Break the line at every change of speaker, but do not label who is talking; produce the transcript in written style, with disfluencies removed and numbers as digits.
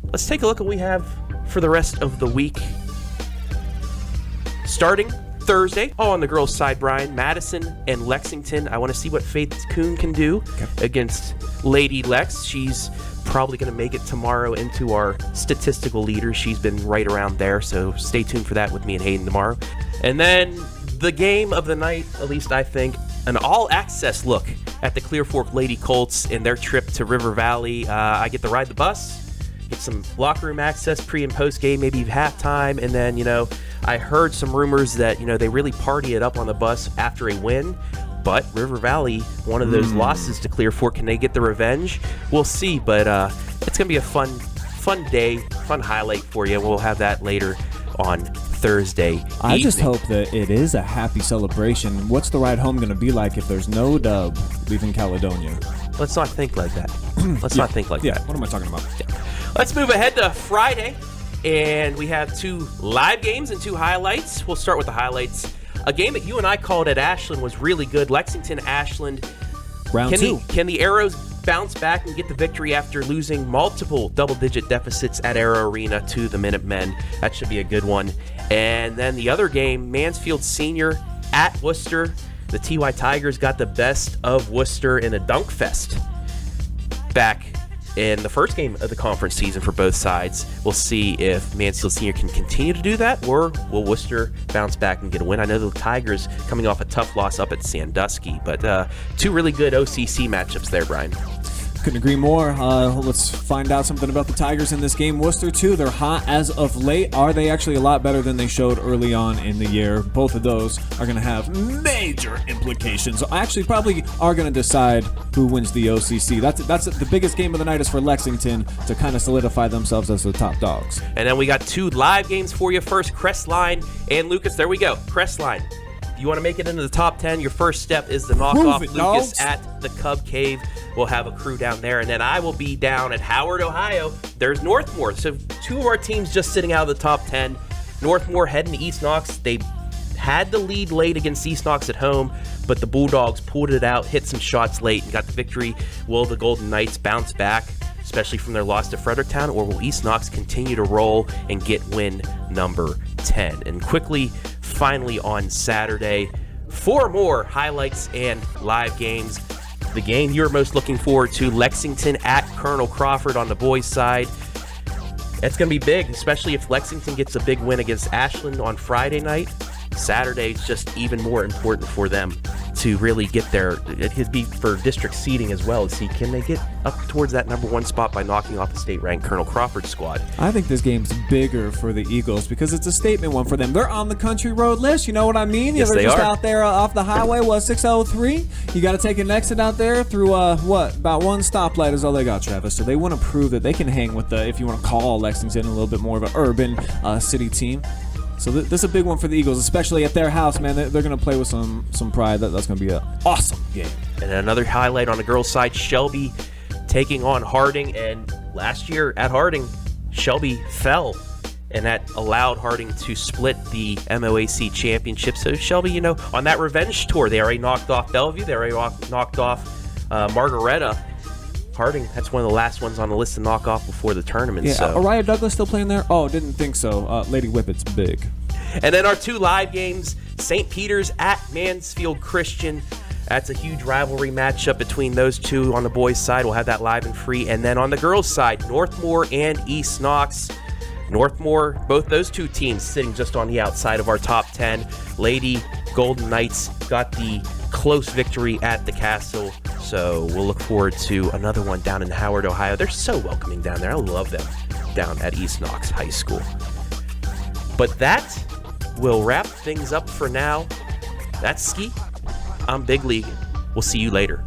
let's take a look at what we have for the rest of the week. Starting Thursday, on the girls' side, Brian, Madison and Lexington. I want to see what Faith Kuhn can do against Lady Lex. She's probably going to make it tomorrow into our statistical leader. She's been right around there, so stay tuned for that with me and Hayden tomorrow. And then the game of the night, at least I think, an all-access look at the Clear Fork Lady Colts and their trip to River Valley. I get to ride the bus, get some locker room access pre- and post-game, maybe halftime, and then, I heard some rumors that, they really party it up on the bus after a win, but River Valley, one of those losses to Clear Fork, can they get the revenge? We'll see, but it's going to be a fun day, fun highlight for you. We'll have that later on Thursday evening.
I just hope that it is a happy celebration. What's the ride home going to be like if there's no dub leaving Caledonia?
Let's not think like that. Not think like that.
Yeah, what am I talking about?
Yeah. Let's move ahead to Friday, and we have 2 live games and 2 highlights. We'll start with the highlights. A game that you and I called at Ashland was really good. Lexington-Ashland.
Round 2.
Can the Arrows bounce back and get the victory after losing multiple double-digit deficits at Arrow Arena to the Minutemen? That should be a good one. And then the other game, Mansfield Senior at Worcester. The TY Tigers got the best of Worcester in a dunk fest back in the first game of the conference season for both sides. We'll see if Mansfield Senior can continue to do that, or will Worcester bounce back and get a win. I know the Tigers coming off a tough loss up at Sandusky, but 2 really good OCC matchups there, Brian.
Couldn't agree more. Let's find out something about the Tigers in this game. Worcester, too, they're hot as of late. Are they actually a lot better than they showed early on in the year? Both of those are going to have major implications. Actually, probably are going to decide who wins the OCC. That's the biggest game of the night is for Lexington to kind of solidify themselves as the top dogs.
And then we got 2 live games for you. First, Crestline and Lucas. There we go. Crestline. If you want to make it into the top 10, your first step is to knock off Lucas
dogs.
at the Cub Cave. We'll have a crew down there, and then I will be down at Howard, Ohio. There's Northmore. So 2 of our teams just sitting out of the top 10. Northmore heading to East Knox. They had the lead late against East Knox at home, but the Bulldogs pulled it out, hit some shots late, and got the victory. Will the Golden Knights bounce back, especially from their loss to Fredericktown, or will East Knox continue to roll and get win number 10? And quickly, finally on Saturday, 4 more highlights and live games. The game you're most looking forward to, Lexington at Colonel Crawford on the boys' side. It's going to be big, especially if Lexington gets a big win against Ashland on Friday night. Saturday is just even more important for them to really get there. It could be for district seeding as well. See, can they get up towards that number 1 spot by knocking off the state-ranked Colonel Crawford squad?
I think this game's bigger for the Eagles because it's a statement one for them. They're on the country road list. You know what I mean?
Yes,
They're
they
just
are
out there off the highway. 603. You got to take an exit out there through about 1 stoplight is all they got, Travis. So they want to prove that they can hang with the, if you want to call Lexington a little bit more of an urban city team. So this is a big one for the Eagles, especially at their house, man. They're going to play with some pride. That's going to be an awesome game.
And another highlight on the girls' side, Shelby taking on Harding. And last year at Harding, Shelby fell, and that allowed Harding to split the MOAC championship. So Shelby, on that revenge tour, they already knocked off Bellevue. They already knocked off Margaretta. Harding, that's one of the last ones on the list to knock off before the tournament.
Yeah,
so.
Araya Douglas still playing there? Oh, didn't think so. Lady Whippet's big.
And then our 2 live games, St. Peter's at Mansfield Christian. That's a huge rivalry matchup between those 2 on the boys' side. We'll have that live and free. And then on the girls' side, Northmore and East Knox. Northmore, both those 2 teams sitting just on the outside of our top 10. Lady Golden Knights got the close victory at the Castle. So we'll look forward to another one down in Howard, Ohio. They're so welcoming down there. I love them down at East Knox High School. But that will wrap things up for now. That's Ski. I'm Big League. We'll see you later.